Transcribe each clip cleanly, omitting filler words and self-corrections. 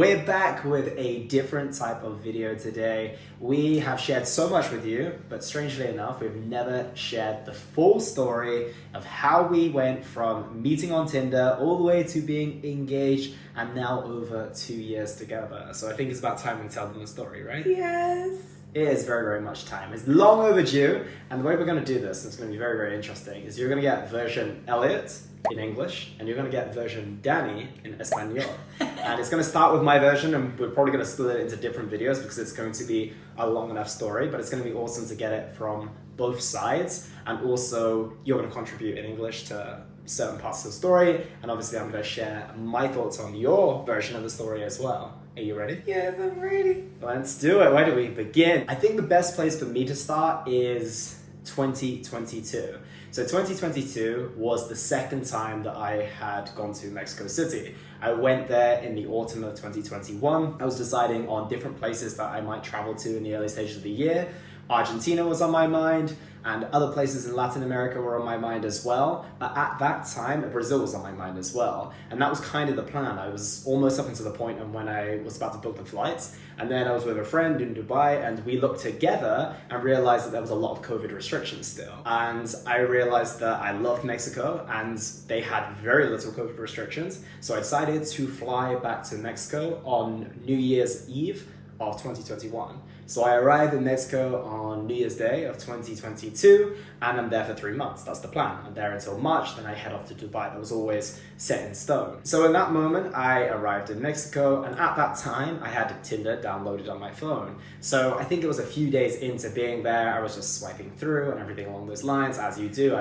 We're back with a different type of video today. We have shared so much with you, but strangely enough, we've never shared the full story of how we went from meeting on Tinder all the way to being engaged and now over 2 years together. So I think it's about time we tell them the story, right? Yes. It is very, very much time. It's long overdue, and the way we're going to do this, it's going to be very, very interesting, is you're going to get version Elliot in English, and you're going to get version Danny in Espanol. And it's going to start with my version, and we're probably going to split it into different videos because it's going to be a long enough story, but it's going to be awesome to get it from both sides, and also you're going to contribute in English to certain parts of the story, and obviously I'm going to share my thoughts on your version of the story as well. Are you ready? Yes, I'm ready. Let's do it. Where do we begin? I think the best place for me to start is 2022. So 2022 was the second time that I had gone to Mexico City. I went there in the autumn of 2021. I was deciding on different places that I might travel to in the early stages of the year. Argentina was on my mind, and other places in Latin America were on my mind as well. But at that time, Brazil was on my mind as well. And that was kind of the plan. I was almost up until the point of when I was about to book the flights. And then I was with a friend in Dubai, and we looked together and realized that there was a lot of COVID restrictions still. And I realized that I loved Mexico, and they had very little COVID restrictions. So I decided to fly back to Mexico on New Year's Eve of 2021. So I arrived in Mexico on New Year's Day of 2022, and I'm there for 3 months. That's the plan. I'm there until March, then I head off to Dubai. That was always set in stone. So in that moment, I arrived in Mexico, and at that time, I had Tinder downloaded on my phone. So I think it was a few days into being there, I was just swiping through and everything along those lines, as you do.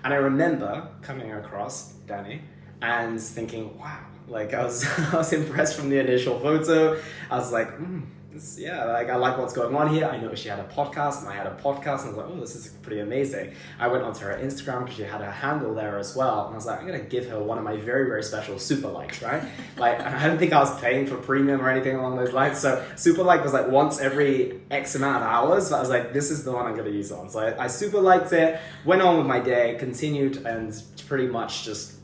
And I remember coming across Danny and thinking, wow, like I was impressed from the initial photo. I was like, I like what's going on here. I noticed she had a podcast, and I had a podcast, and I was like, oh, this is pretty amazing. I went onto her Instagram because she had her handle there as well, and I was like, I'm gonna give her one of my very, very special super likes, right? Like, I don't think I was paying for premium or anything along those lines, so super like was like once every X amount of hours, but I was like, this is the one I'm gonna use on. So I super liked it, went on with my day, continued, and pretty much just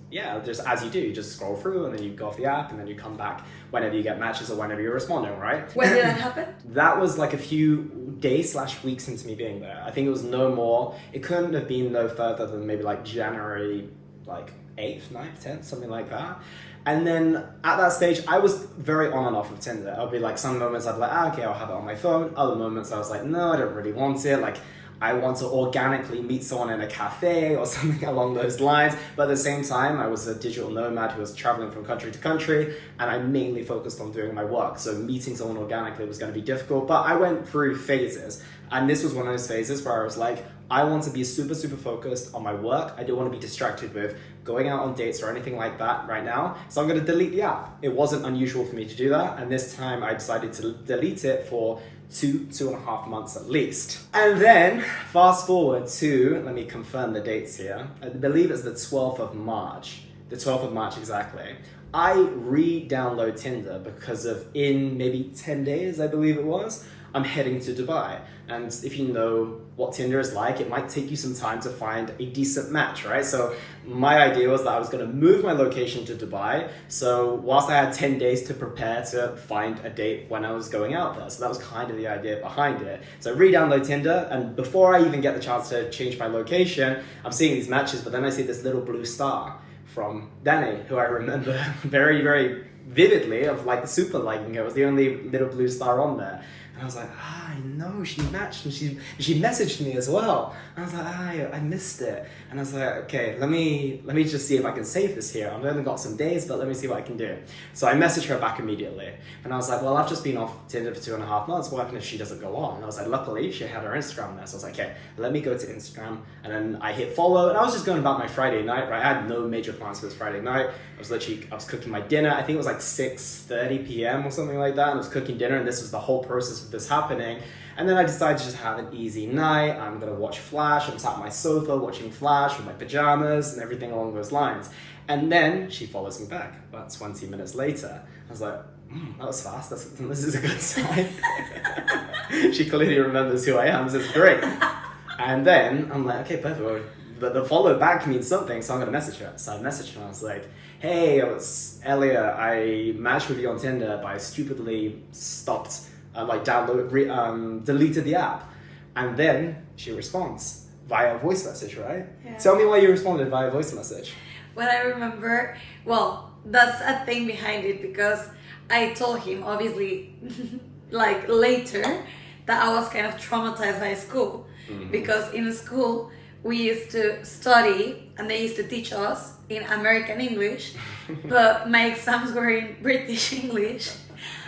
as you do, you just scroll through and then you go off the app and then you come back whenever you get matches or whenever you're responding, right? When did that happen? That was like a few days/weeks into me being there. I think it was no more. It couldn't have been no further than maybe like January, like 8th, 9th, 10th, something like that. And then at that stage, I was very on and off of Tinder. I'll be like, some moments I'd be like, okay, I'll have it on my phone. Other moments I was like, no, I don't really want it. Like, I want to organically meet someone in a cafe or something along those lines. But at the same time, I was a digital nomad who was traveling from country to country, and I mainly focused on doing my work. So meeting someone organically was going to be difficult, but I went through phases. And this was one of those phases where I was like, I want to be super, super focused on my work. I don't want to be distracted with going out on dates or anything like that right now. So I'm going to delete the app. It wasn't unusual for me to do that. And this time I decided to delete it for 2.5 months at least. And then fast forward to, let me confirm the dates here. I believe it's the 12th of March. The 12th of March exactly. I re-download Tinder because of in maybe 10 days, I believe it was, I'm heading to Dubai. And if you know what Tinder is like, it might take you some time to find a decent match, right? So my idea was that I was going to move my location to Dubai. So whilst I had 10 days to prepare to find a date when I was going out there. So that was kind of the idea behind it. So I re-download Tinder, and before I even get the chance to change my location, I'm seeing these matches, but then I see this little blue star from Danny, who I remember very, very vividly of like super liking her. It was the only little blue star on there. And I was like, I know, she matched, and she messaged me as well. And I was like, I missed it. And I was like, okay, let me just see if I can save this here. I've only got some days, but let me see what I can do. So I messaged her back immediately. And I was like, well, I've just been off Tinder for 2.5 months. What happens if she doesn't go on? And I was like, luckily, she had her Instagram there. So I was like, okay, let me go to Instagram. And then I hit follow. And I was just going about my Friday night, right? I had no major plans for this Friday night. I was cooking my dinner. I think it was like 6:30 p.m. or something like that. And I was cooking dinner, and this was the whole process of this happening. And then I decided to just have an easy night. I'm gonna watch Flash. I'm sat on my sofa watching Flash with my pajamas and everything along those lines. And then she follows me back about 20 minutes later. I was like, that was fast. This is a good sign. She clearly remembers who I am. This is great. And then I'm like, okay, perfect. Well, the follow back means something, so I'm gonna message her. So I messaged her and I was like, hey, it's Elliot, I matched with you on Tinder, but I stupidly stopped, deleted the app. And then she responds via voice message, right? Yeah. Tell me why you responded via voice message. Well, I remember, that's a thing behind it, because I told him, obviously, like later, that I was kind of traumatized by school. Mm-hmm. Because in school, we used to study and they used to teach us in American English, but my exams were in British English.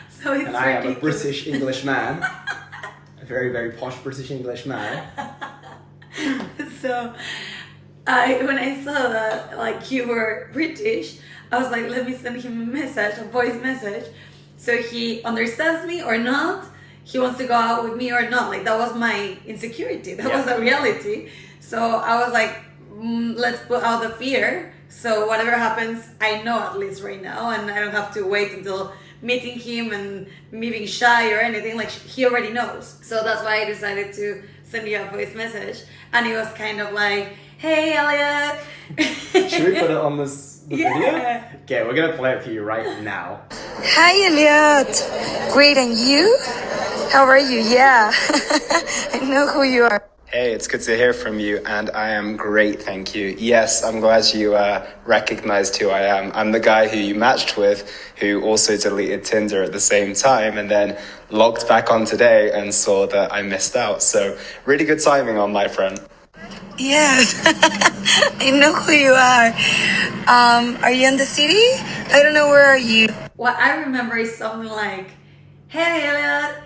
So it's and I am a British English man. A very, very posh British English man. So when I saw that like you were British, I was like, let me send him a message, a voice message, so he understands me or not, he wants to go out with me or not. Like that was my insecurity, that was a reality. So I was like, let's put out the fear, so whatever happens, I know at least right now, and I don't have to wait until meeting him and me being shy or anything. Like he already knows. So that's why I decided to send you a voice message, and it was kind of like, hey Elliot. Should we put it on the video? Okay, we're gonna play it for you right now. Hi Elliot. Great, and you? How are you? Yeah. I know who you are. Hey, it's good to hear from you, and I am great, thank you. Yes, I'm glad you recognized who I am. I'm the guy who you matched with, who also deleted Tinder at the same time, and then logged back on today and saw that I missed out. So, really good timing on my friend. Yes, I know who you are. Are you in the city? I don't know, where are you? What I remember is something like, hey Elliot,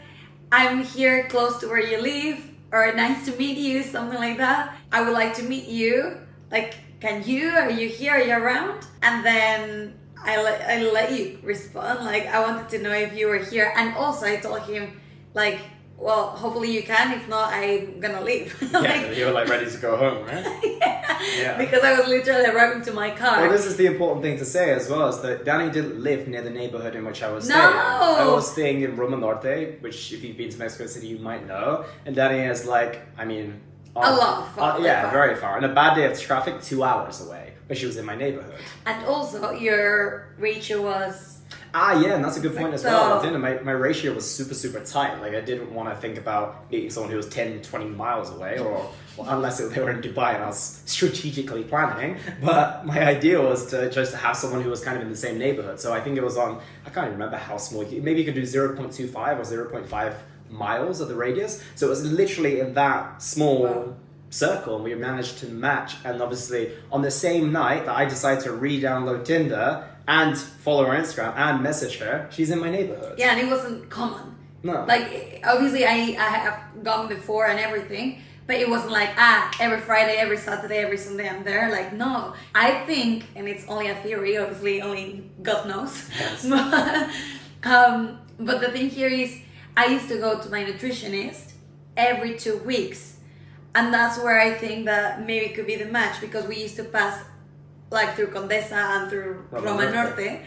I'm here close to where you live, or nice to meet you, something like that. I would like to meet you. Like, are you here, are you around? And then I let you respond. Like, I wanted to know if you were here. And also I told him, like, well, hopefully you can. If not, I'm gonna leave. Yeah, you were like ready to go home, right? Yeah. Because I was literally arriving to my car. Well, this is the important thing to say as well, is that Danny didn't live near the neighborhood in which I was No! staying. I was staying in Roma Norte, which if you've been to Mexico City, you might know. And Danny is like, I mean... a lot far. Yeah, very far. And a bad day of traffic, 2 hours away. But she was in my neighborhood. And also, your ratio was... Yeah, and that's a good point as well. My ratio was super, super tight. Like, I didn't want to think about meeting someone who was 10, 20 miles away, or unless they were in Dubai and I was strategically planning. But my idea was to just have someone who was kind of in the same neighborhood. So I think it was on, I can't even remember how small, maybe you could do 0.25 or 0.5 miles of the radius. So it was literally in that small circle, and we managed to match. And obviously, on the same night that I decided to re-download Tinder and follow her Instagram and message her, she's in my neighborhood. Yeah, and it wasn't common. No. Like, obviously, I have gone before and everything, but it wasn't like, every Friday, every Saturday, every Sunday I'm there. Like, no. I think, and it's only a theory, obviously, only God knows. Yes. But the thing here is, I used to go to my nutritionist every 2 weeks. And that's where I think that maybe it could be the match, because we used to pass like through Condesa and through Roma Norte,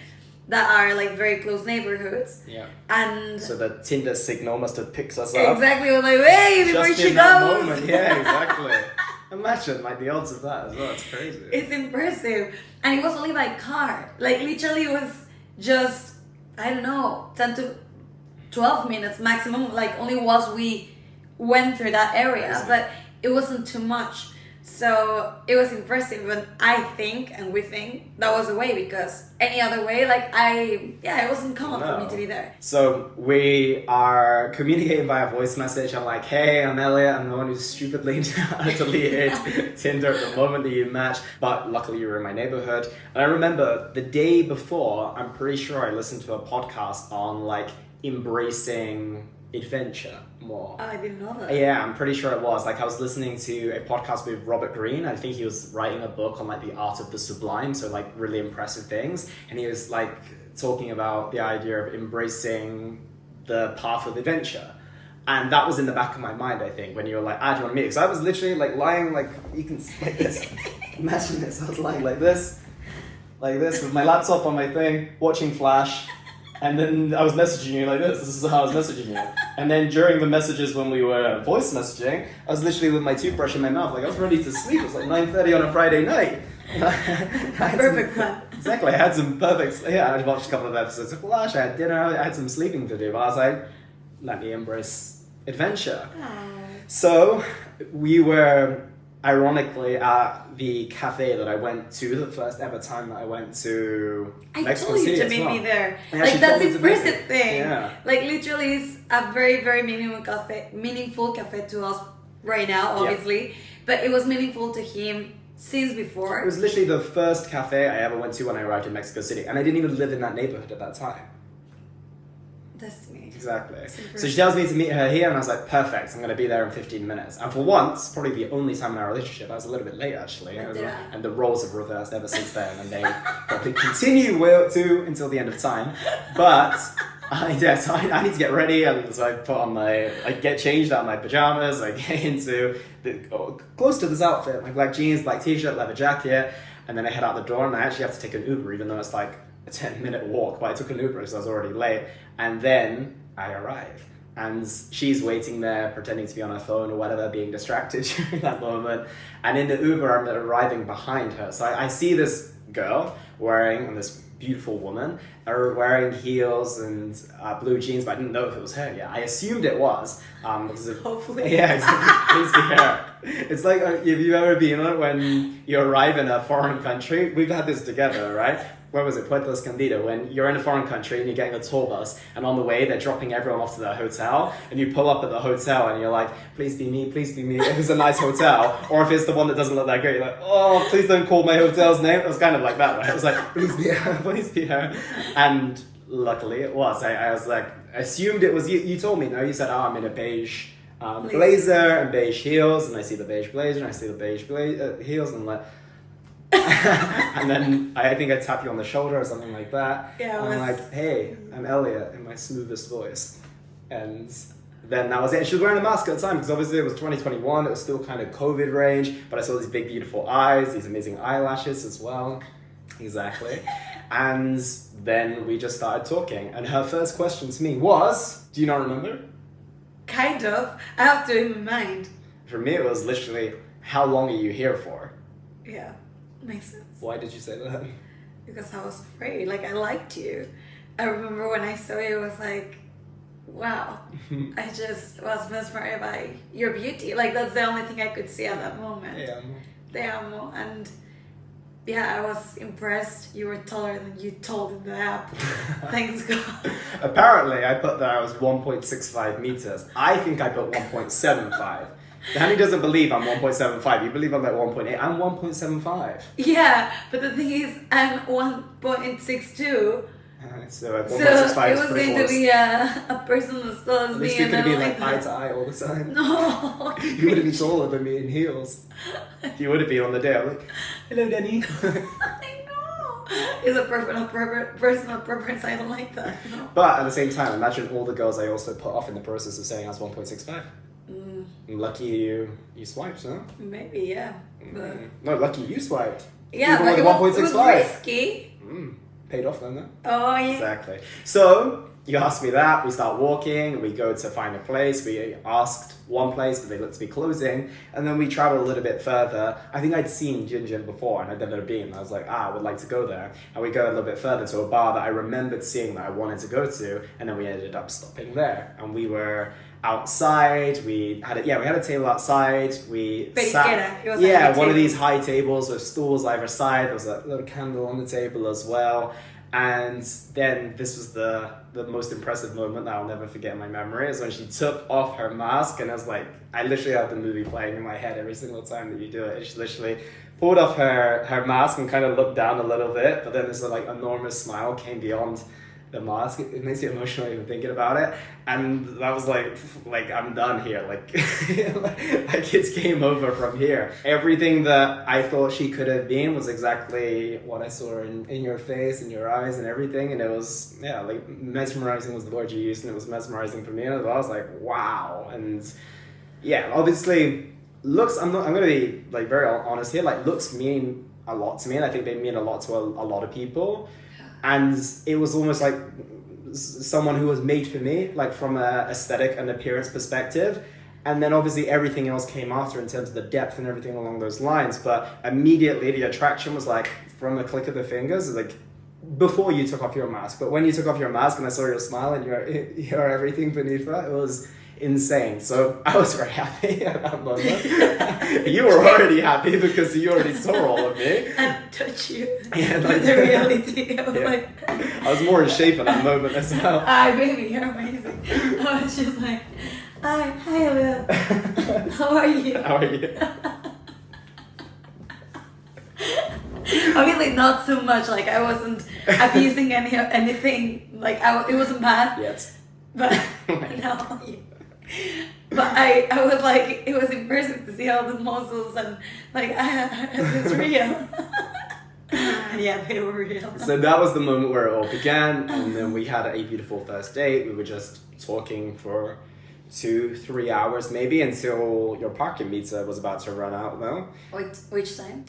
that are like very close neighborhoods. Yeah. And so the Tinder signal must have picked us up. Exactly. I was like, hey, before just she in that goes. moment. Yeah, exactly. Imagine like the odds of that as well. It's crazy. It's impressive. And it was only by car. Like literally it was just, I don't know, 10 to 12 minutes maximum. Like only once we went through that area. Crazy. But it wasn't too much. So it was impressive, and I think, and we think, that was the way, because any other way, like it wasn't common for me to be there. So we are communicating via voice message. I'm like, hey, I'm Elliot. I'm the one who stupidly deleted Tinder at the moment that you matched, but luckily you were in my neighborhood. And I remember the day before, I'm pretty sure I listened to a podcast on like embracing adventure more. Oh, I didn't know that. Yeah, I'm pretty sure it was. Like I was listening to a podcast with Robert Greene. I think he was writing a book on like the art of the sublime, so like really impressive things. And he was like talking about the idea of embracing the path of adventure. And that was in the back of my mind, I think, when you were like, do you want to meet? Because I was literally like lying like, you can, like this. Imagine this, I was lying like this with my laptop on my thing, watching Flash. And then I was messaging you like this. This is how I was messaging you. And then during the messages when we were voice messaging, I was literally with my toothbrush in my mouth. Like I was ready to sleep. It was like 9:30 on a Friday night. Perfect plan. Exactly. I had some perfect... Yeah, I watched a couple of episodes of Flash. I had dinner. I had some sleeping to do. But I was like, let me embrace adventure. So we were... ironically, at the cafe that I went to, the first ever time that I went to Mexico told you City to as meet well. me there. Yeah, Like she that's told the me to meet impressive you. thing. Yeah. Like literally, it's a very very meaningful cafe to us right now, obviously. But it was meaningful to him since before. It was literally the first cafe I ever went to when I arrived in Mexico City, and I didn't even live in that neighborhood at that time. Destiny. Exactly. So she tells me to meet her here, and I was like, perfect, I'm going to be there in 15 minutes. And for once, probably the only time in our relationship, I was a little bit late actually. And the roles have reversed ever since then, and they probably continue to until the end of time. But I need to get ready, and so I put on I get changed out of my pajamas, I get into close to this outfit, my black jeans, black t-shirt, leather jacket, and then I head out the door, and I actually have to take an Uber, even though it's like a 10-minute walk, but I took an Uber because I was already late. And then I arrive, and she's waiting there, pretending to be on her phone or whatever, being distracted during that moment. And in the Uber, I'm arriving behind her. So I see this girl and this beautiful woman are wearing heels and blue jeans, but I didn't know if it was her yet. I assumed it was. Hopefully. Yeah, exactly. Please be her. It's like, if you've ever been on it when you arrive in a foreign country, we've had this together, right? Where was it? Puerto Escondido, when you're in a foreign country and you're getting a tour bus, and on the way they're dropping everyone off to their hotel, and you pull up at the hotel and you're like, please be me, if it's a nice hotel, or if it's the one that doesn't look that great, you're like, oh, please don't call my hotel's name. It was kind of like that, right? It was like, please be her, please be her. And luckily it was. I was like, assumed it was you. You told me, no? You said, oh, I'm in a beige blazer and beige heels, and I see the beige blazer and I see the beige heels, and I'm like, and then I think I tap you on the shoulder or something like that. Yeah, I'm like, hey, I'm Elliot in my smoothest voice. And then that was it. And she was wearing a mask at the time because obviously it was 2021. It was still kind of COVID range, but I saw these big, beautiful eyes, these amazing eyelashes as well. Exactly. And then we just started talking. And her first question to me was, do you not remember? Kind of. I have to in my mind. For me, it was literally, how long are you here for? Yeah. Makes sense. Why did you say that? Because I was afraid. Like, I liked you. I remember when I saw you, it was like, wow. I just was mesmerized by your beauty. Like, that's the only thing I could see at that moment. Te amo. And yeah, I was impressed. You were taller than you told in the app. Thanks God. Apparently, I put that I was 1.65 meters. I think I put 1.75. Danny doesn't believe I'm 1.75. You believe I'm like 1.8. I'm 1.75. Yeah, but the thing is, I'm 1.62. So 1.65 So is it was pretty going close. to be a person as tall as At me. least we And could I be don't like eye that. to eye all the time. No. You would have been taller than me in heels. You would have been on the day. I'm like, hello, Danny. I know. It's a personal preference. I don't like that. No. But at the same time, imagine all the girls I also put off in the process of saying I was 1.65. Lucky you swiped, huh? Maybe, yeah. But No, lucky you swiped. yeah, Even but with it was 1.65. risky. Paid off then, though. Oh, yeah. Exactly. So you asked me that. We start walking. We go to find a place. We asked one place, but they looked to be closing. And then we travel a little bit further. I think I'd seen Jinjin before, and I'd never been. I was like, I would like to go there. And we go a little bit further to a bar that I remembered seeing that I wanted to go to. And then we ended up stopping there. And we were outside. We had a table outside. We sat. It was One of these high tables with stools either side. There was a little candle on the table as well. And then this was the most impressive moment that I'll never forget in my memory, is when she took off her mask, and I was like, I literally have the movie playing in my head every single time that you do it. And she literally pulled off her mask and kind of looked down a little bit, but then this like enormous smile came beyond the mask. It makes you emotional even thinking about it. And that was like I'm done here. Like it's game over from here. Everything that I thought she could have been was exactly what I saw in your face and your eyes and everything. And it was, like mesmerizing was the word you used, and it was mesmerizing for me. And I was like, wow. And yeah, obviously looks, I'm going to be like very honest here. Like looks mean a lot to me, and I think they mean a lot to a lot of people. And it was almost like someone who was made for me, like from a aesthetic and appearance perspective. And then obviously everything else came after in terms of the depth and everything along those lines. But immediately the attraction was like from the click of the fingers, like before you took off your mask. But when you took off your mask and I saw your smile and your everything beneath that, it was insane. So I was very happy at that moment. You were already happy because you already saw all of me. And touch you. Yeah, like the reality. I was like, I was more in shape at that moment as well. hi baby, you're amazing. I was just like, hi Elliot. How are you? How are you? Obviously not so much, like I wasn't abusing anything, like it wasn't bad. Yes. But no. But I was like, it was impressive to see all the muscles and like it's real. And yeah, they were real. So that was the moment where it all began, and then we had a beautiful first date. We were just talking for 2-3 hours maybe until your parking meter was about to run out. No? Which time?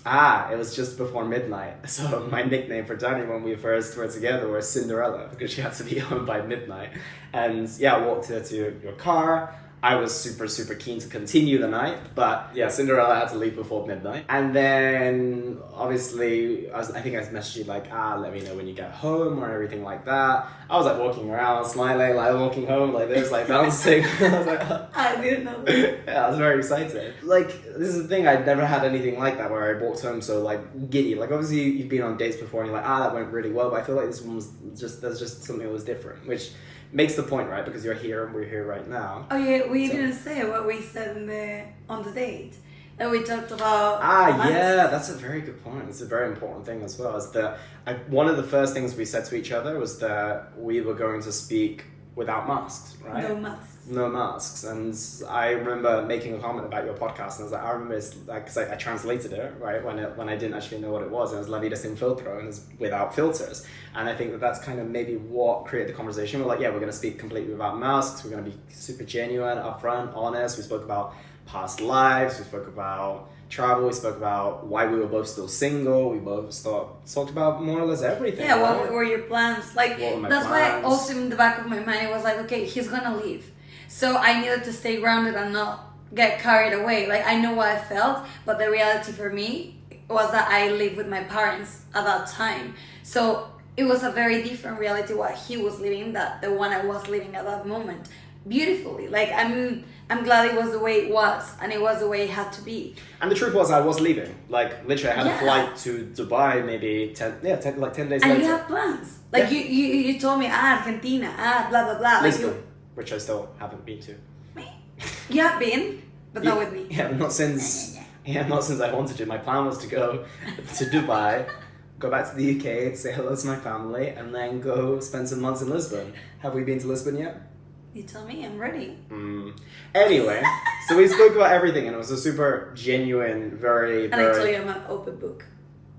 It was just before midnight. So my nickname for Danny when we first were together was Cinderella, because she had to be home by midnight. And yeah, I walked her to your car. I was super keen to continue the night, but yeah, Cinderella had to leave before midnight. And then obviously, I think I messaged you like, let me know when you get home or everything like that. I was like walking around, smiling, like walking home like this, like bouncing. I was like, I didn't know that. Yeah, I was very excited. Like, this is the thing, I'd never had anything like that where I walked home so like giddy. Like obviously you've been on dates before and you're like, that went really well, but I feel like this one was there's just something that was different, which makes the point, right? Because you're here and we're here right now. Oh yeah, we didn't say what we said on the date. That we talked about. Yeah, that's a very good point. It's a very important thing as well. Is that one of the first things we said to each other was that we were going to speak without masks, right? No masks. No masks. And I remember making a comment about your podcast, and I was like, I remember it's like, because I translated it, right, when I didn't actually know what it was, and it was La Vida sin filtro, and it's without filters. And I think that that's kind of maybe what created the conversation. We're like, yeah, we're going to speak completely without masks. We're going to be super genuine, upfront, honest. We spoke about past lives. We spoke about travel. We spoke about why we were both still single. We both talked about more or less everything. Yeah, right? what were your plans? Like, that's why also in the back of my mind it was like, okay, he's gonna leave. So I needed to stay grounded and not get carried away. Like, I know what I felt, but the reality for me was that I lived with my parents at that time. So it was a very different reality what he was living than the one I was living at that moment. Beautifully. Like, I'm glad it was the way it was, and it was the way it had to be. And the truth was, I was leaving. Like, literally, I had a flight to Dubai maybe 10 days later. And you had plans. Like, you told me, Argentina, blah, blah, blah. Lisbon, like which I still haven't been to. You have been, but not with me. Yeah, not since I wanted to. My plan was to go to Dubai, go back to the UK, say hello to my family, and then go spend some months in Lisbon. Have we been to Lisbon yet? You tell me, I'm ready. Anyway, so we spoke about everything, and it was a super genuine, very... And I told you I'm an open book.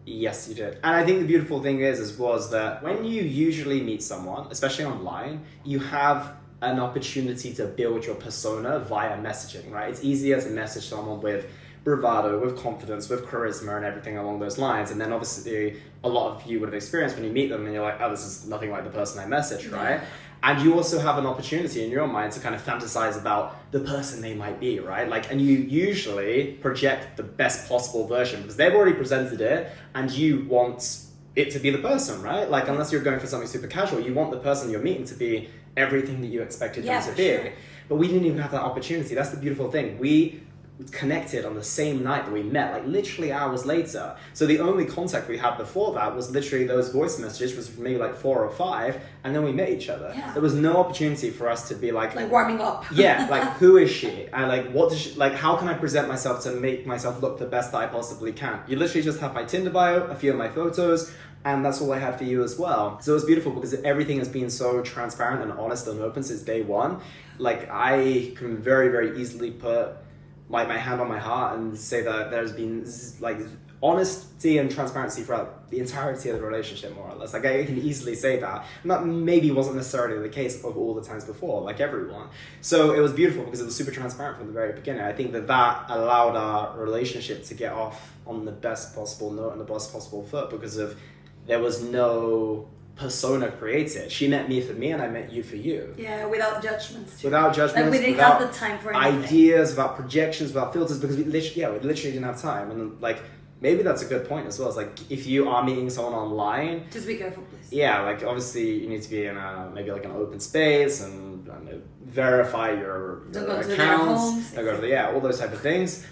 Yes, you did. And I think the beautiful thing was that when you usually meet someone, especially online, you have an opportunity to build your persona via messaging, right? It's easier to message someone with bravado, with confidence, with charisma and everything along those lines. And then obviously a lot of you would have experienced when you meet them and you're like, this is nothing like the person I messaged, right? And you also have an opportunity in your mind to kind of fantasize about the person they might be, right? Like, and you usually project the best possible version because they've already presented it and you want it to be the person, right? Like, unless you're going for something super casual, you want the person you're meeting to be everything that you expected them to be. Sure. But we didn't even have that opportunity. That's the beautiful thing. We connected on the same night that we met, like literally hours later. So the only contact we had before that was literally those voice messages, was maybe like 4 or 5, and then we met each other. Yeah. There was no opportunity for us to be like warming up. Yeah, like who is she? And like what does she, like how can I present myself to make myself look the best that I possibly can? You literally just have my Tinder bio, a few of my photos, and that's all I had for you as well. So it was beautiful because everything has been so transparent and honest and open since day one. Like I can very, very easily put my hand on my heart and say that there's been like honesty and transparency throughout the entirety of the relationship, more or less. Like I can easily say that. And that maybe wasn't necessarily the case of all the times before, like everyone. So it was beautiful because it was super transparent from the very beginning. I think that allowed our relationship to get off on the best possible note and the best possible foot because there was no persona created. She met me for me, and I met you for you. Yeah, without judgments. Too. Without judgments, like we didn't without have the time for anything. ideas, without projections, without filters, because we literally didn't have time. And like maybe that's a good point as well. It's like if you are meeting someone online, just be careful, please. Yeah, like obviously you need to be in maybe like an open space and verify your accounts. Don't go to all those type of things.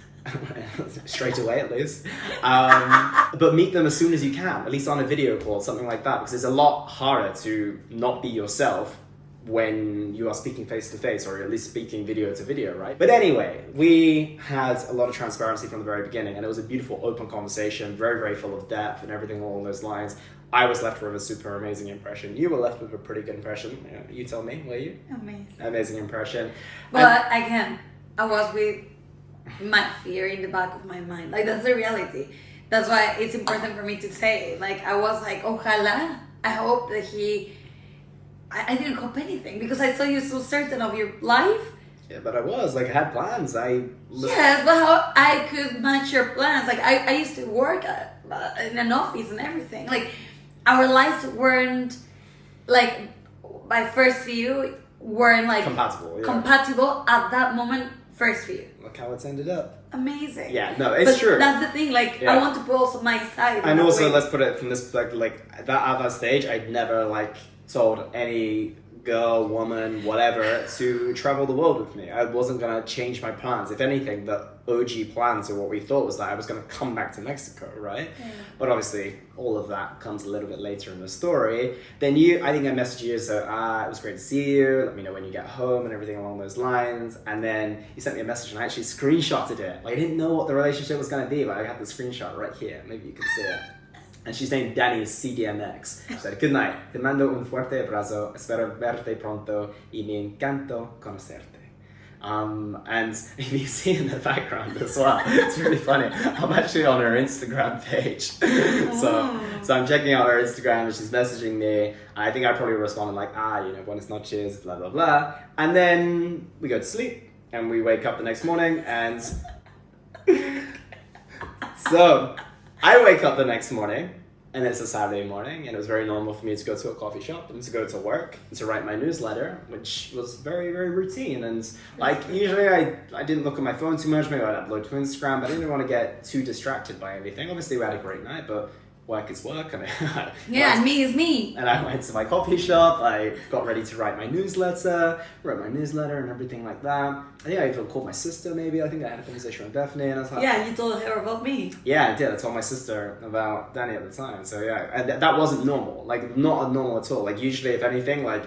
Straight away at least, but meet them as soon as you can, at least on a video call, something like that, because it's a lot harder to not be yourself when you are speaking face to face, or at least speaking video to video, right? But anyway, we had a lot of transparency from the very beginning, and it was a beautiful open conversation, very, very full of depth and everything along those lines. I was left with a super amazing impression. You were left with a pretty good impression. You tell me, were you? Amazing impression. But again, I was with my fear in the back of my mind. Like, that's the reality. That's why it's important for me to say. Like, I was like, ojalá, I hope that I didn't hope anything, because I saw you so certain of your life. Yeah, but I was. Like, I had plans. Yes, but how I could match your plans. Like, I used to work in an office and everything. Like, our lives weren't, like, by first view, weren't, like, compatible at that moment, first view. Look how it's ended up. Amazing. Yeah, no, it's true. That's the thing. Like, I want to put also my side. And also, let's put it from this perspective. Like at that stage, I'd never told any girl, woman, whatever, to travel the world with me. I wasn't gonna change my plans. If anything, the OG plans, or what we thought, was that I was gonna come back to Mexico, right? Yeah. But obviously, all of that comes a little bit later in the story. Then I think I messaged you, so it was great to see you, let me know when you get home and everything along those lines. And then you sent me a message and I actually screenshotted it. Like, I didn't know what the relationship was gonna be, but I had the screenshot right here. Maybe you can see it. And she's named Danny CDMX. She said, "Good night. Te mando un fuerte abrazo. Espero verte pronto y me encanto conocerte." And if you see in the background as well, it's really funny. I'm actually on her Instagram page. So I'm checking out her Instagram and she's messaging me. I think I probably responded like, buenas noches, blah, blah, blah. And then we go to sleep and we wake up the next morning and... So I wake up the next morning and it's a Saturday morning, and it was very normal for me to go to a coffee shop and to go to work and to write my newsletter, which was very, very routine. And usually I didn't look at my phone too much. Maybe I'd upload to Instagram, but I didn't want to get too distracted by anything. Obviously, we had a great night, but work is work. And and me is me. And I went to my coffee shop. I got ready to write my newsletter, wrote my newsletter and everything like that. I think I even called my sister, maybe. I think I had a conversation with Bethany, and I was like... Yeah, you told her about me. Yeah, I did. I told my sister about Danny at the time. So yeah, and that wasn't normal. Like, not normal at all. Like, usually, if anything, like,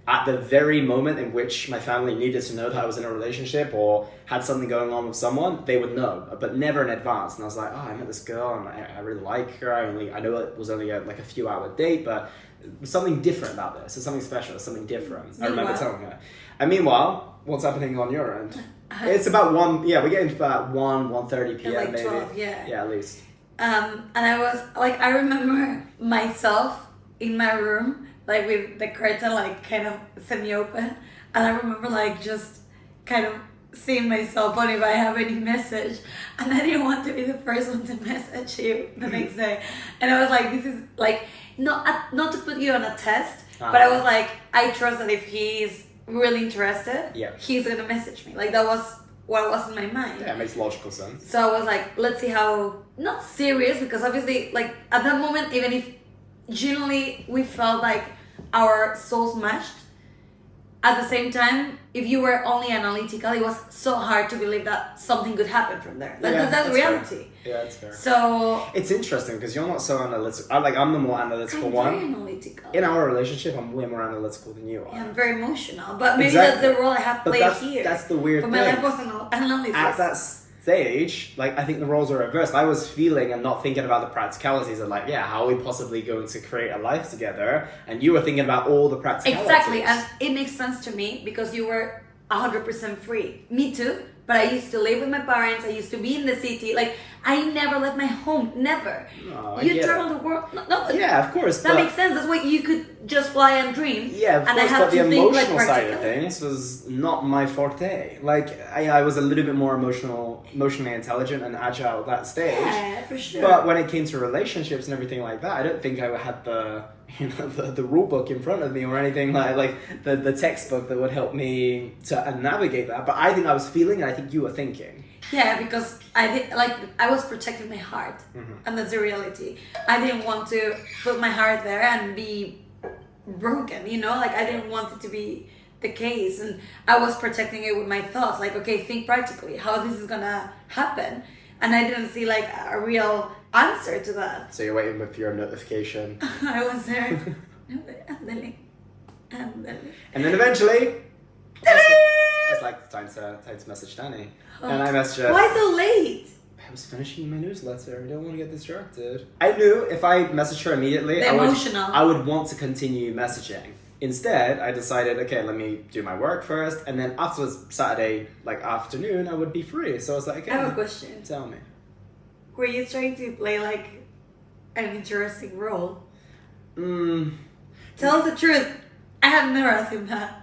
at the very moment in which my family needed to know that I was in a relationship or had something going on with someone, they would know, but never in advance. And I was like, I met this girl and I really like her. I know it was only a few hour date, but there's something different about this. There's something special. There's something different. I remember telling her. And meanwhile, what's happening on your end? It's about 1, we get into about 1:30 p.m. Like maybe. 12, yeah. Yeah, at least. And I was, like, I remember myself in my room, like with the curtain like kind of semi-open, and I remember like just kind of seeing myself on if I have any message, and I didn't want to be the first one to message you the next day, and I was like, this is like not to put you on a test, but I was like, I trust that if he's really interested, he's gonna message me. Like, that was what was in my mind. Yeah, it makes logical sense. So I was like, let's see how, not serious, because obviously like at that moment, even if genuinely we felt like our souls matched, at the same time, if you were only analytical, it was so hard to believe that something could happen from there. That's reality. Fair. Yeah, that's fair. So it's interesting because you're not so analytical. I'm the more analytical one. I'm very analytical. In our relationship, I'm way more analytical than you are. Yeah, I'm very emotional, but maybe that's the role I have played here. That's the weird thing. But my life wasn't analysis. At that stage, like, I think the roles are reversed. I was feeling and not thinking about the practicalities of, like, how are we possibly going to create a life together? And you were thinking about all the practicalities. Exactly, and it makes sense to me because you were 100% free. Me too, but I used to live with my parents. I used to be in the city. Like, I never left my home, never. No, you travel the world. No, yeah, of course. That makes sense. That's why you could just fly and dream. Yeah, of and I course, have but the to think, like, emotional side of practically. things was not my forte. Like, I was a little bit more emotionally intelligent and agile at that stage. Yeah, for sure. But when it came to relationships and everything like that, I don't think I had the rule book in front of me or anything like the textbook that would help me to navigate that. But I think I was feeling, and I think you were thinking. Yeah, because I was protecting my heart, and that's the reality. I didn't want to put my heart there and be broken, like I didn't want it to be the case, and I was protecting it with my thoughts, like, okay, think practically how this is gonna happen, and I didn't see like a real answer to that. So you're waiting with your notification. I was there. Ándale. And then eventually, I was like, time to message Danny. And I messaged her. Why so late? I was finishing my newsletter. I don't want to get distracted. I knew if I messaged her immediately, I would want to continue messaging. Instead, I decided, okay, let me do my work first, and then after Saturday, like afternoon, I would be free. So I was like, okay. I have a question. Tell me. Were you trying to play like an interesting role? Tell us the truth. I have never asked him that.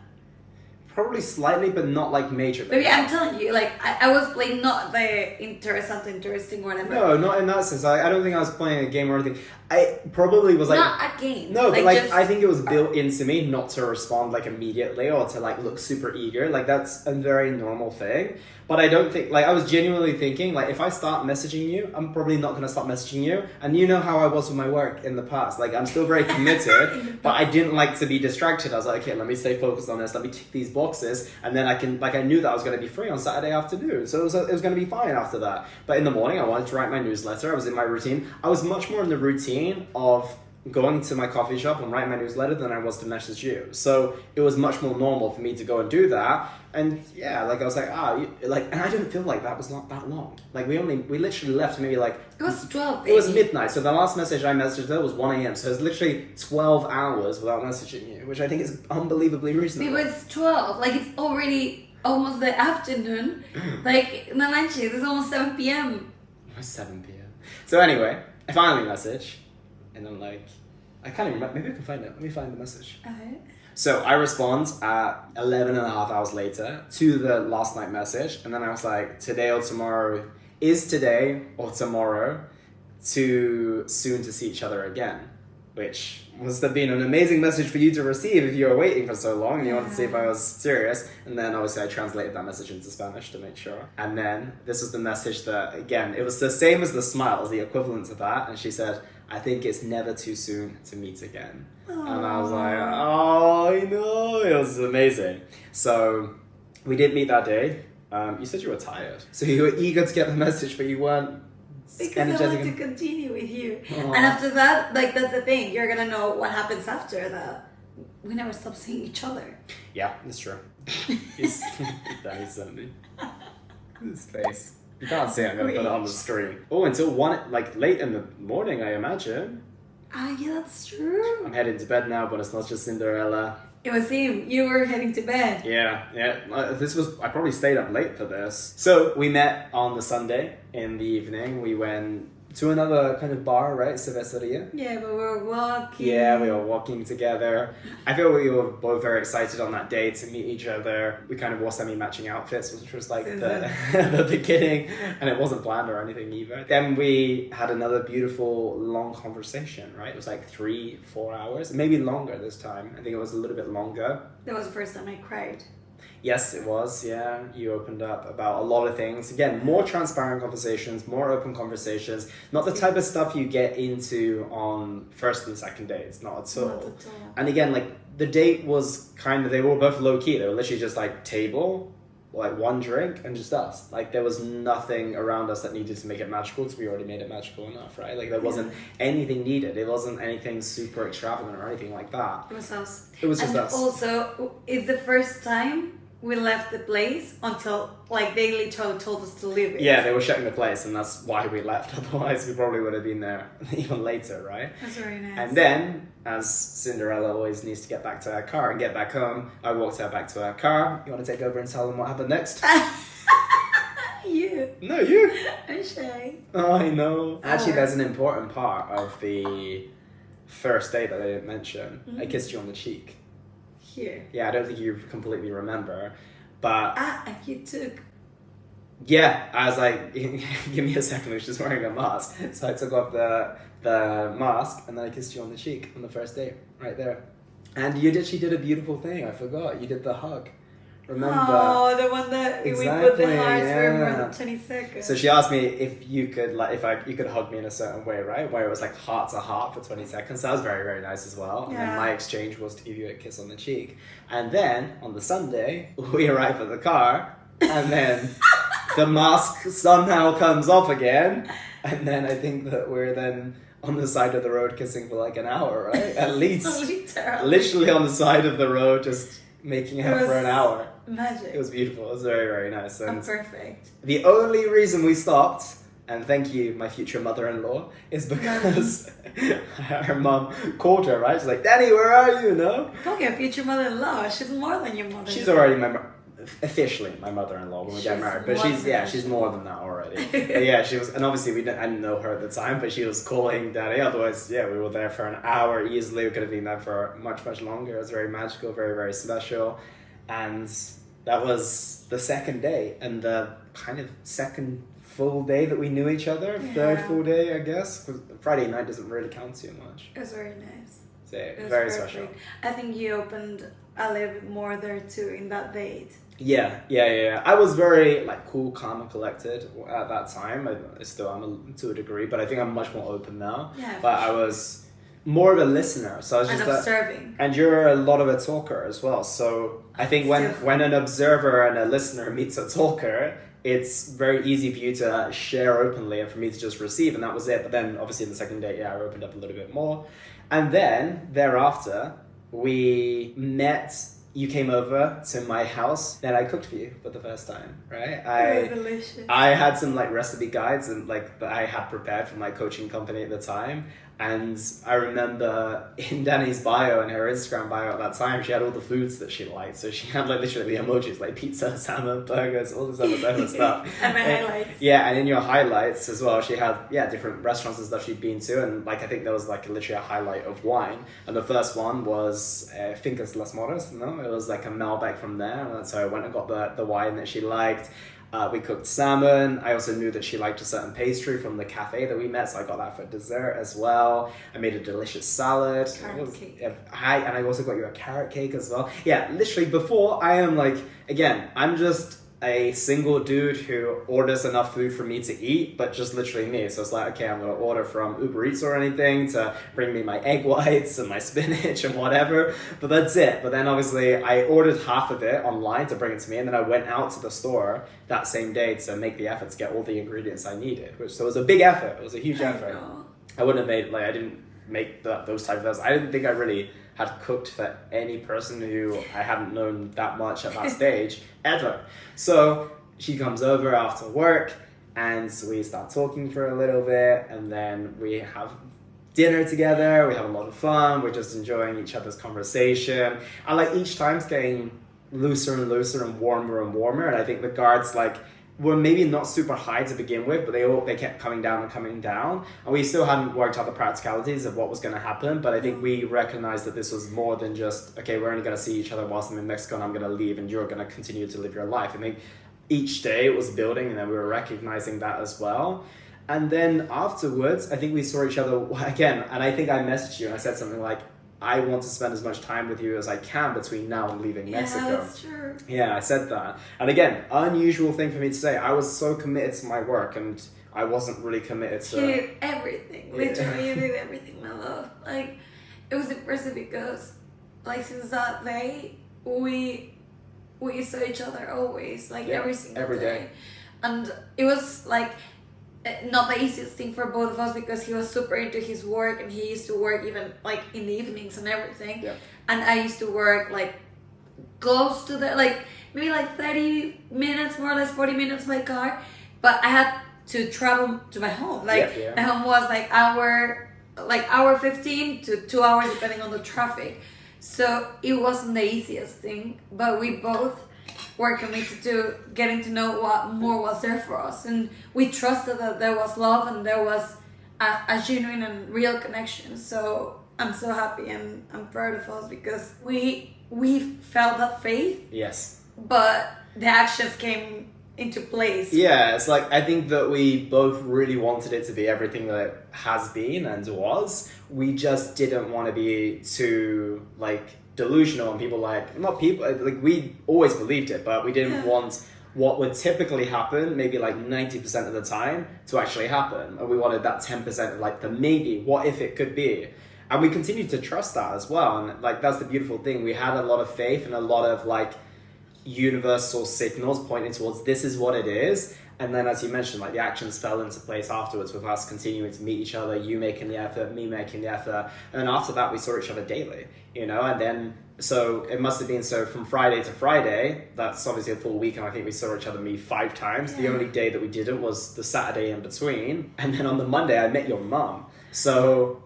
Probably slightly, but not like major. Maybe I'm telling you, like I was playing not the interesting whatever. No, not in that sense. I don't think I was playing a game or anything. I probably was like not a game. No, but like just, I think it was built into me not to respond like immediately or to like look super eager. Like that's a very normal thing. But I don't think, like I was genuinely thinking, like if I start messaging you, I'm probably not going to stop messaging you. And you know how I was with my work in the past. Like I'm still very committed, but I didn't like to be distracted. I was like, okay, let me stay focused on this. Let me tick these boxes. And then I can, like I knew that I was going to be free on Saturday afternoon. So it was going to be fine after that. But in the morning, I wanted to write my newsletter. I was in my routine. I was much more in the routine of going to my coffee shop and writing my newsletter than I was to message you. So it was much more normal for me to go and do that. And yeah, like I was like, and I didn't feel like that was not that long. Like we literally left maybe like... It was 12, baby. It was midnight. So the last message I messaged her was 1 a.m. So it was literally 12 hours without messaging you, which I think is unbelievably reasonable. It was 12. Like it's already almost the afternoon. Like, no manches, it's almost 7 p.m. It was 7 p.m. So anyway, I finally message. And I'm like, I can't even remember. Maybe I can find it. Let me find the message. Okay. So I respond at 11 and a half hours later to the last night message. And then I was like, today or tomorrow, is today or tomorrow too soon to see each other again? Which must have been an amazing message for you to receive if you were waiting for so long and you wanted to see if I was serious. And then obviously I translated that message into Spanish to make sure. And then this was the message that, again, it was the same as the smile, as the equivalent to that. And she said, I think it's never too soon to meet again. Aww. And I was like, oh, I know. It was amazing. So we did meet that day. You said you were tired. So you were eager to get the message, but you weren't because energetic. I want to continue with you. Aww. And after that, like that's the thing. You're going to know what happens after that. We never stop seeing each other. Yeah, that's true. Danny sent me. His face. You can't see it, I'm going to put it on the screen. Oh, until late in the morning, I imagine. Yeah, that's true. I'm heading to bed now, but it's not just Cinderella. It was him. You were heading to bed. Yeah. I probably stayed up late for this. So we met on the Sunday in the evening. We went to another kind of bar, right? Cerveceria. Yeah, but we were walking. Yeah, we were walking together. I feel we were both very excited on that day to meet each other. We kind of wore semi-matching outfits, which was like the beginning, and it wasn't planned or anything either. Then we had another beautiful long conversation, right? It was like 3-4 hours, maybe longer this time. I think it was a little bit longer. That was the first time I cried. Yes, it was, yeah. You opened up about a lot of things. Again, more transparent conversations, more open conversations. Not the type of stuff you get into on first and second dates, not at all. Not at all. And again, like, the date was kind of, they were both low-key. They were literally just, like, table, like, one drink, and just us. Like, there was nothing around us that needed to make it magical, because we already made it magical enough, right? Like, there wasn't anything needed. It wasn't anything super extravagant or anything like that. It was us. It was just and us. Also, it's the first time we left the place until, like, they literally told us to leave it. Yeah, they were shutting the place, and that's why we left. Otherwise, we probably would have been there even later, right? That's very nice. And then, as Cinderella always needs to get back to her car and get back home, I walked her back to her car. You want to take over and tell them what happened next? You. No, you. I'm shy. Oh, I know. Actually, there's an important part of the first date that I didn't mention. I kissed you on the cheek. Here. Yeah, I don't think you completely remember, but And you took. yeah, I was like, give me a second. I was just wearing a mask, so I took off the mask and then I kissed you on the cheek on the first date, right there. And you actually did a beautiful thing. I forgot. You did the hug. Remember? Oh, the one that we put Exactly, the hearts for more yeah. than 20 seconds. So she asked me if you could you could hug me in a certain way, right? Where it was like heart to heart for 20 seconds. That was very, very nice as well. And then Yeah. my exchange was to give you a kiss on the cheek. And then on the Sunday, we arrive at the car, and then the mask somehow comes off again. And then I think that we're then on the side of the road kissing for like an hour, right? At least. Literally on the side of the road, just making out for an hour. Magic. It was beautiful. It was very, very nice. And perfect. the only reason we stopped, and thank you, my future mother-in-law, is because her mom called her, right? She's like, Danny, where are you? No? Okay, future mother-in-law. She's more than your mother. She's already officially my mother-in-law when we get She's married. But she's more than that already. But yeah, she was, and obviously I didn't know her at the time, but she was calling Daddy. Otherwise, yeah, we were there for an hour easily. We could have been there for much, much longer. It was very magical, very, very special. And that was the second day and the kind of second full day that we knew each other. Yeah. Third full day, I guess. 'Cause Friday night doesn't really count too much. It was very nice. So It was very perfect. special. I think you opened a little bit more there too in that date. Yeah. I was very like cool, calm, and collected at that time. I still am to a degree, but I think I'm much more open now. Yeah, But I was more of a listener, so I was And just observing. and you're a lot of a talker as well. So I think when an observer and a listener meets a talker, it's very easy for you to share openly and for me to just receive, and that was it. But then obviously the second date, I opened up a little bit more, and then thereafter we met. You came over to my house, and I cooked for you for the first time, right? It was delicious. I had some like recipe guides and like that I had prepared for my coaching company at the time. And I remember in Danny's bio and her Instagram bio at that time, she had all the foods that she liked. So she had like literally the emojis like pizza, salmon, burgers, all this other stuff. And my highlights. Yeah, and in your highlights as well, she had different restaurants and stuff she'd been to, and like I think there was like literally a highlight of wine. And the first one was Fincas Las Moras. No, it was like a Malbec from there, and so I went and got the wine that she liked. We cooked salmon. I also knew that she liked a certain pastry from the cafe that we met, so I got that for dessert as well. I made a delicious salad. Carrot cake. And I also got you a carrot cake as well. Yeah, literally before I am like, again, I'm just a single dude who orders enough food for me to eat, but just literally me. So it's like, okay, I'm going to order from Uber Eats or anything to bring me my egg whites and my spinach and whatever, but that's it. But then obviously I ordered half of it online to bring it to me, and then I went out to the store that same day to make the effort to get all the ingredients I needed, so it was a big effort. It was a huge effort. I wouldn't have made, I didn't make those type of things. I didn't think I really had cooked for any person who I hadn't known that much at that stage, ever. So she comes over after work, and we start talking for a little bit, and then we have dinner together, we have a lot of fun, we're just enjoying each other's conversation, and like each time's getting looser and looser and warmer, and I think the guards were maybe not super high to begin with, but they kept coming down, and we still hadn't worked out the practicalities of what was going to happen, but I think we recognized that this was more than just, okay, we're only going to see each other whilst I'm in Mexico and I'm going to leave and you're going to continue to live your life. I think each day it was building, and then we were recognizing that as well. And then afterwards, I think we saw each other again, and I think I messaged you and I said something like, I want to spend as much time with you as I can between now and leaving Mexico. Yeah, that's true. Yeah, I said that. And again, unusual thing for me to say. I was so committed to my work, and I wasn't really committed to... You did everything. Literally, you did everything, my love. Like, it was impressive because, like, since that day, we saw each other always, like, every single day. And it was, like... not the easiest thing for both of us because he was super into his work, and he used to work even like in the evenings and everything. Yeah. And I used to work like close to the, like maybe like 30 minutes, more or less 40 minutes by car, but I had to travel to my home. Like my home was like hour 15 to 2 hours depending on the traffic. So it wasn't the easiest thing, but we both were committed to getting to know what more was there for us, and we trusted that there was love and there was a genuine and real connection. So I'm so happy and I'm proud of us because we felt that faith, Yes. but the actions came into place. Yeah, it's like I think that we both really wanted it to be everything that it has been and was. We just didn't want to be too like delusional and people like not people like we always believed it, but we didn't want what would typically happen, maybe like 90% of the time, to actually happen. And we wanted that 10% of like the maybe, what if it could be. And we continued to trust that as well. And like that's the beautiful thing. We had a lot of faith and a lot of like universal signals pointing towards this is what it is. And then as you mentioned, like the actions fell into place afterwards with us continuing to meet each other, you making the effort, me making the effort. And then after that we saw each other daily, you know, and then so it must have been so from Friday to Friday, that's obviously a full week, and I think we saw each other meet 5 times. The only day that we didn't was the Saturday in between. And then on the Monday I met your mum. So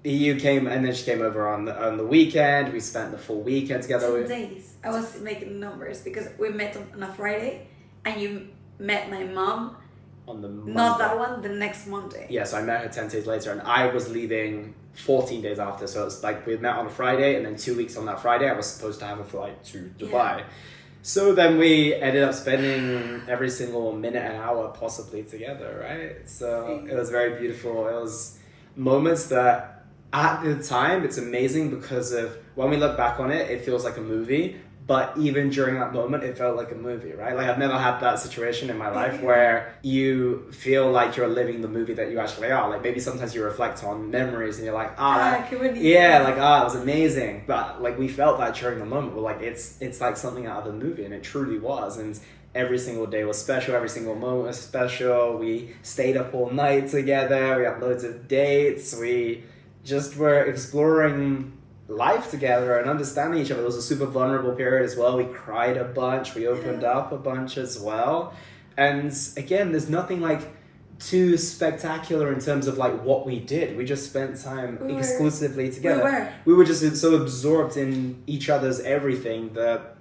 you came, and then she came over on the weekend. We spent the full weekend together. 10 days. I was making numbers because we met on a Friday, and you met my mom On the Monday. not that one, the next Monday. Yeah, so I met her 10 days later, and I was leaving 14 days after. So it's like we met on a Friday, and then 2 weeks on that Friday, I was supposed to have a flight to Dubai. Yeah. So then we ended up spending every single minute and hour possibly together, right? So it was very beautiful. It was moments that at the time, it's amazing because of when we look back on it, it feels like a movie. But even during that moment, it felt like a movie, right? Like I've never had that situation in my life where you feel like you're living the movie that you actually are. Like maybe sometimes you reflect on memories and you're like, it was amazing. But like we felt that during the moment. We're like, it's like something out of a movie, and it truly was. And every single day was special. Every single moment was special. We stayed up all night together. We had loads of dates. We just were exploring life together and understanding each other. It was a super vulnerable period as well. We cried a bunch. We opened up a bunch as well. And again, there's nothing like too spectacular in terms of like what we did. We just spent time exclusively together. We were just so absorbed in each other's everything that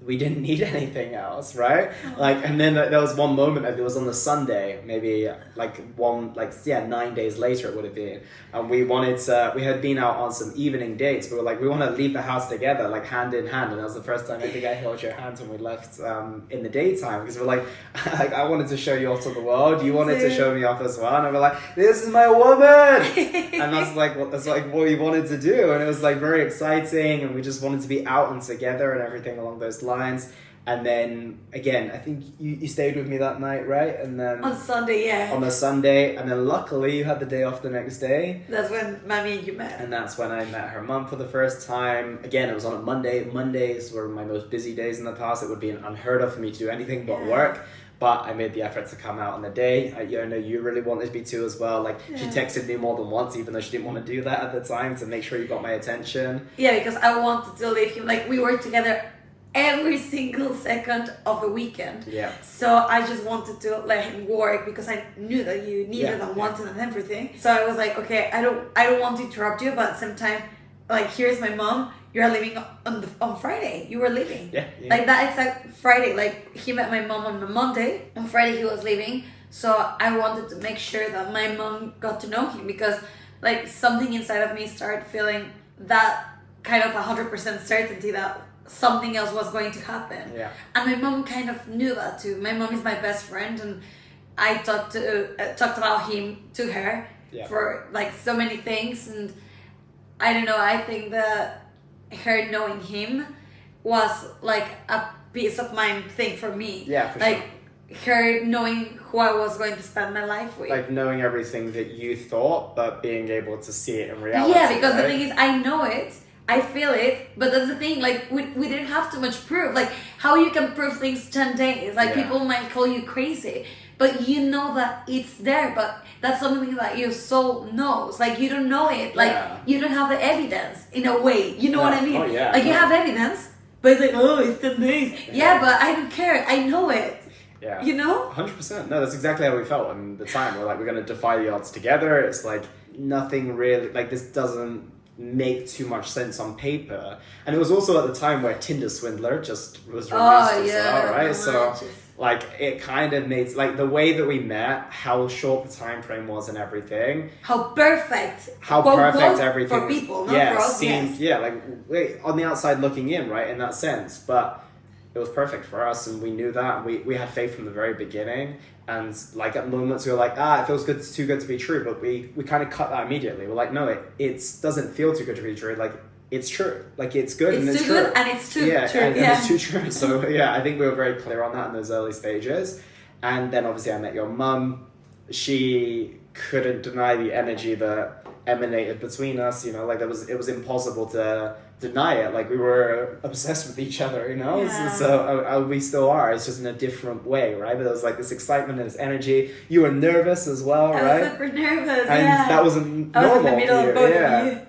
we didn't need anything else, right? Like, and then there was one moment that it was on the Sunday, maybe 9 days later it would have been, and we had been out on some evening dates. We were like, we want to leave the house together, like hand in hand, and that was the first time I think I held your hands when we left in the daytime, because we're like I wanted to show you off to the world, you wanted to show me off as well, and we're like, this is my woman, and that's like what we wanted to do, and it was like very exciting, and we just wanted to be out and together and everything along those lines. And then again, I think you stayed with me that night, right? And then on Sunday, on the Sunday, and then luckily you had the day off the next day. That's when Mammy and you met. And that's when I met her mum for the first time. Again, it was on a Monday. Mondays were my most busy days in the past. It would be unheard of for me to do anything but work. But I made the effort to come out on the day. I know you really wanted me to as well. Like she texted me more than once, even though she didn't want to do that at the time, to make sure you got my attention. Yeah, because I wanted to leave him. Like we were together every single second of the weekend. Yeah. So I just wanted to let him work because I knew that you needed and wanted and everything. So I was like, okay, I don't want to interrupt you, but at the same time, like here's my mom. You're leaving on Friday. You were leaving. Yeah. Like that exact Friday. Like he met my mom on the Monday. On Friday he was leaving. So I wanted to make sure that my mom got to know him, because like something inside of me started feeling that kind of 100% certainty that something else was going to happen. Yeah. And my mom kind of knew that too. My mom is my best friend, and I talked about him to her for like so many things. And I don't know, I think that her knowing him was like a peace of mind thing for me. Yeah, for like her knowing who I was going to spend my life with. Like knowing everything that you thought, but being able to see it in reality. Yeah, because the thing is, I know it, I feel it, but that's the thing, like, we didn't have too much proof. Like, how you can prove things 10 days? Like, people might call you crazy, but you know that it's there, but that's something that your soul knows. Like, you don't know it. Like, you don't have the evidence, in a way. You know what I mean? Oh, yeah. Like, you have evidence, but it's like, oh, it's 10 days. Yeah, but I don't care. I know it. Yeah. You know? 100%. No, that's exactly how we felt in the time. We're like, we're going to defy the odds together. It's like, nothing really, like, this doesn't make too much sense on paper. And it was also at the time where Tinder Swindler just was released as well, right? So like it kind of made like the way that we met, how short the time frame was and everything, how perfect everything for people, not yeah for us, seemed yes. yeah, like on the outside looking in, right, in that sense, but it was perfect for us, and we knew that, and we had faith from the very beginning. And like at moments we were like, it feels good, too good to be true, but we kind of cut that immediately. We're like, no, it doesn't feel too good to be true. Like it's true, like it's good, and it's too true, good and it's too yeah, true. and it's too true. So yeah, I think we were very clear on that in those early stages. And then obviously I met your mum. She couldn't deny the energy that emanated between us. You know, like it was impossible to deny it. Like we were obsessed with each other, you know. Yeah. So we still are. It's just in a different way, right? But there was like this excitement and this energy. You were nervous as well, I right? was super nervous. And that wasn't normal. I was in the middle for of both yeah. of you.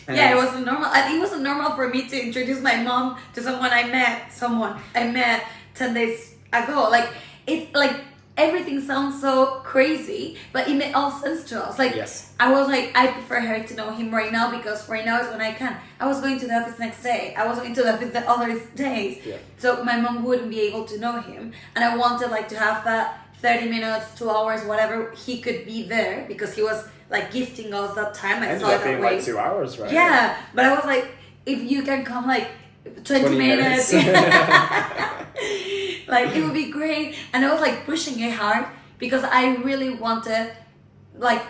Yeah, it wasn't normal. I think it wasn't normal for me to introduce my mom to someone I met 10 days ago. Like it's like everything sounds so crazy, but it made all sense to us. Like yes. I was like, I prefer her to know him right now because right now is when I can. I was going to the office next day. I was going to the office the other days. Yeah. So my mom wouldn't be able to know him, and I wanted like to have that 30 minutes, 2 hours, whatever he could be there because he was like gifting us that time. I Ended saw it up being that way. like 2 hours, right? Yeah, but I was like, if you can come like 20 minutes. Like it would be great. And I was like pushing it hard because I really wanted like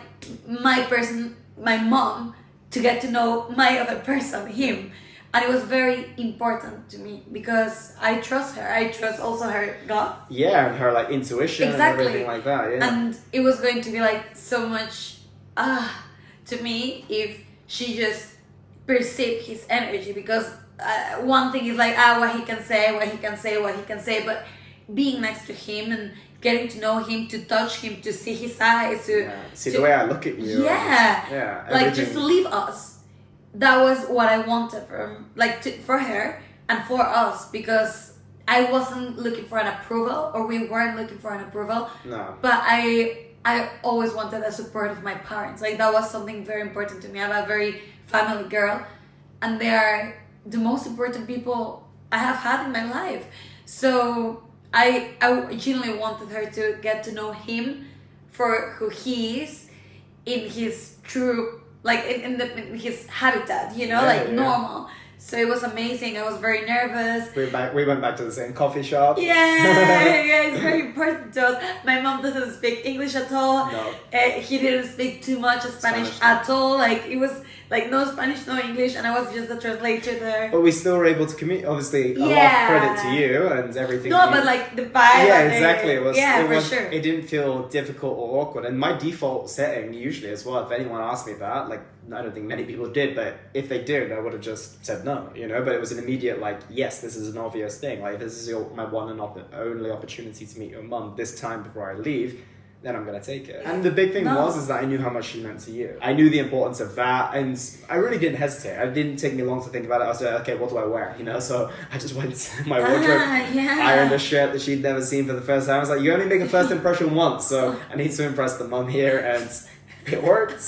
my mom, to get to know my other person, him. And it was very important to me because I trust her. I trust also her gut. Yeah, and her like intuition Exactly. and everything like that. Yeah. And it was going to be like so much to me if she just perceived his energy, because one thing is like what he can say, but being next to him and getting to know him, to touch him, to see his eyes, see the way I look at you. Yeah, like everything. just to leave us. That was what I wanted for her and for us, because I wasn't looking for an approval, or we weren't looking for an approval. No. But I always wanted the support of my parents. Like that was something very important to me. I'm a very family girl, and they are the most important people I have had in my life. So I genuinely wanted her to get to know him for who he is, in his true, like in his habitat, you know, normal. So it was amazing. I was very nervous. We went back to the same coffee shop. Yeah, it's very important to us. My mom doesn't speak English at all. No. He didn't speak too much Spanish at all. Like it was like no Spanish, no English, and I was just the translator there. But we still were able to communicate. Obviously, a lot of credit to you and everything. No, but like the vibe. Yeah, exactly. It was. For sure. It didn't feel difficult or awkward. And my default setting usually as well, if anyone asked me that, like I don't think many people did, but if they did, I would have just said no, you know. But it was an immediate like, yes, this is an obvious thing. Like this is my one and only opportunity to meet your mum this time before I leave. Then I'm gonna take it. And the big thing is that I knew how much she meant to you. I knew the importance of that, and I really didn't hesitate. It didn't take me long to think about it. I was like, okay, what do I wear? You know, so I just went to my wardrobe, ironed a shirt that she'd never seen for the first time. I was like, you only make a first impression once, so I need to impress the mum here, and it worked.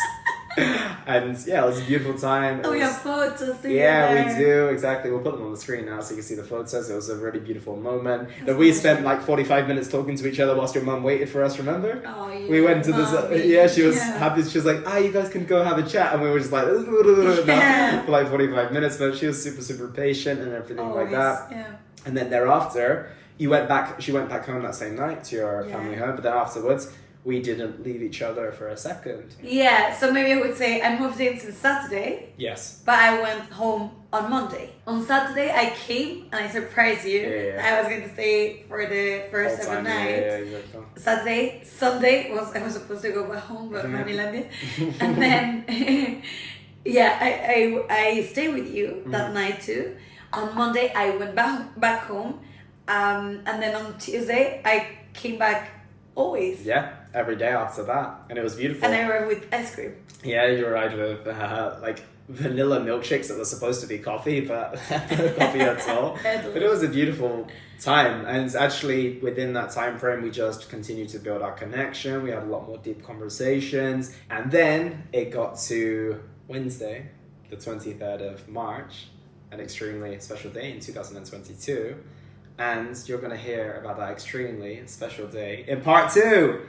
And yeah, it was a beautiful time. We have photos together. Yeah, we do, exactly. We'll put them on the screen now so you can see the photos. It was a really beautiful moment. That we spent like 45 minutes talking to each other whilst your mum waited for us, remember? Oh, yeah. We went to this, she was happy. She was like, you guys can go have a chat. And we were just like, for like 45 minutes. But she was super, super patient and everything like that. Yeah. And then thereafter, she went back home that same night to your family home. But then afterwards, we didn't leave each other for a second. Yeah, so maybe I would say I moved in since Saturday. Yes. But I went home on Monday. On Saturday, I came and I surprised you. Yeah. I was going to stay for the first 7 nights. Yeah, exactly. Saturday, Sunday I was supposed to go back home, but Mami landed. And then, I stayed with you that night too. On Monday, I went back home. And then on Tuesday, I came back always. Yeah, every day after that. And it was beautiful. And I arrived with ice cream. Yeah, you arrived with like vanilla milkshakes that were supposed to be coffee, but no coffee at all. But it was a beautiful time. And actually, within that time frame, we just continued to build our connection. We had a lot more deep conversations. And then it got to Wednesday, the 23rd of March, an extremely special day in 2022. And you're going to hear about that extremely special day in part 2.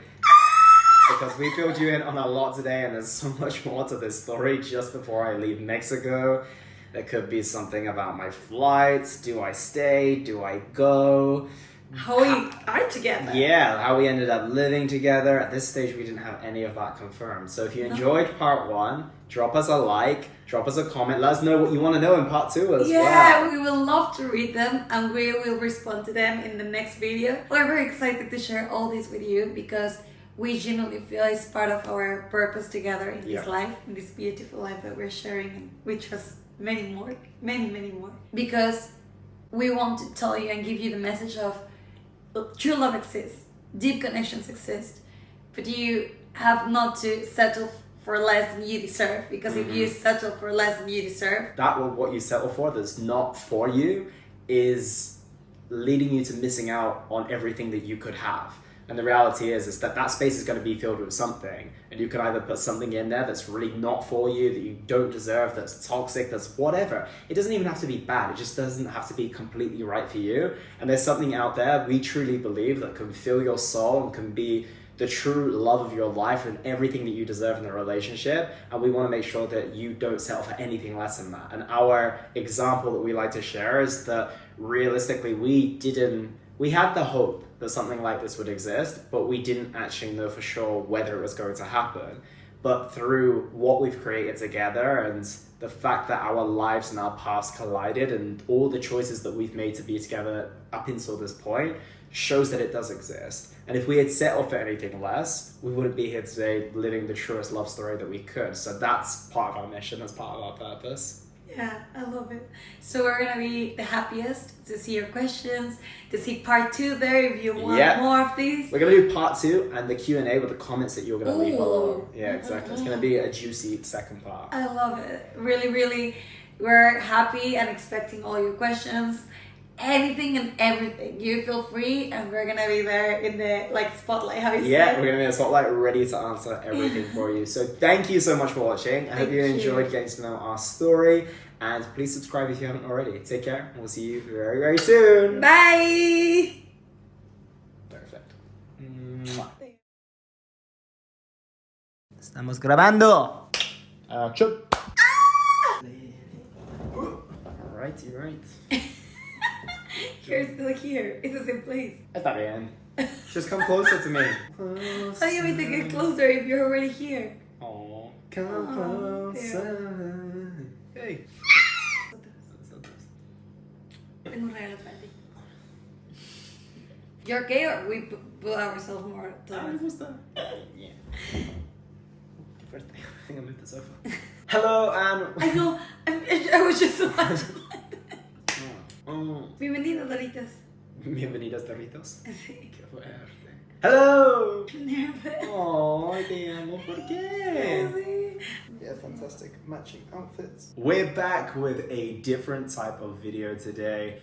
Because we filled you in on a lot today, and there's so much more to this story just before I leave Mexico. There could be something about my flights. Do I stay? Do I go? How we are together. Yeah, how we ended up living together. At this stage, we didn't have any of that confirmed. So if you enjoyed part 1, drop us a like, drop us a comment. Let us know what you want to know in part 2 as well. Yeah, we will love to read them, and we will respond to them in the next video. We're very excited to share all this with you because we genuinely feel it's part of our purpose together in this life, in this beautiful life that we're sharing, and which has many more. Because we want to tell you and give you the message of true love exists, deep connections exist, but you have not to settle for less than you deserve, because if you settle for less than you deserve, that what you settle for that's not for you is leading you to missing out on everything that you could have. And the reality is that that space is going to be filled with something, and you can either put something in there that's really not for you, that you don't deserve, that's toxic, that's whatever. It doesn't even have to be bad. It just doesn't have to be completely right for you. And there's something out there we truly believe that can fill your soul and can be the true love of your life and everything that you deserve in a relationship. And we want to make sure that you don't settle for anything less than that. And our example that we like to share is that realistically, we had the hope that something like this would exist, but we didn't actually know for sure whether it was going to happen. But through what we've created together and the fact that our lives and our paths collided and all the choices that we've made to be together up until this point shows that it does exist. And if we had settled for anything less, we wouldn't be here today living the truest love story that we could. So that's part of our mission, that's part of our purpose. yeah, I love it. So we're gonna be the happiest to see your questions, to see part 2 there if you want more of these. We're gonna do part 2 and the Q&A with the comments that you're gonna leave below. Yeah, exactly. It's gonna be a juicy second part. I love it. Really, we're happy and expecting all your questions. Anything and everything. You feel free, and we're gonna be there in the spotlight. How you say? Yeah, we're gonna be in the spotlight, ready to answer everything for you. So thank you so much for watching. I hope you enjoyed getting to know our story, and please subscribe if you haven't already. Take care, and we'll see you very, very soon. Bye. Perfect. Estamos grabando. Action. Alrighty, right. You're still here. It's the same place. Está bien. Just come closer to me. How do you mean to get closer if you're already here? Oh, come closer. Hey. Tengo un regalo para ti. You're okay, or we put ourselves more to the Me gusta. Yeah. Qué fuerte. I think I moved the sofa. Hello, and... I know. I was just watching. Oh. Bienvenidos, Doritos. Bienvenidos, Doritos. Sí. Qué fuerte. Hello. Nervous. Oh, te amo. ¿Por qué? Sí. Yeah, fantastic matching outfits. We're back with a different type of video today.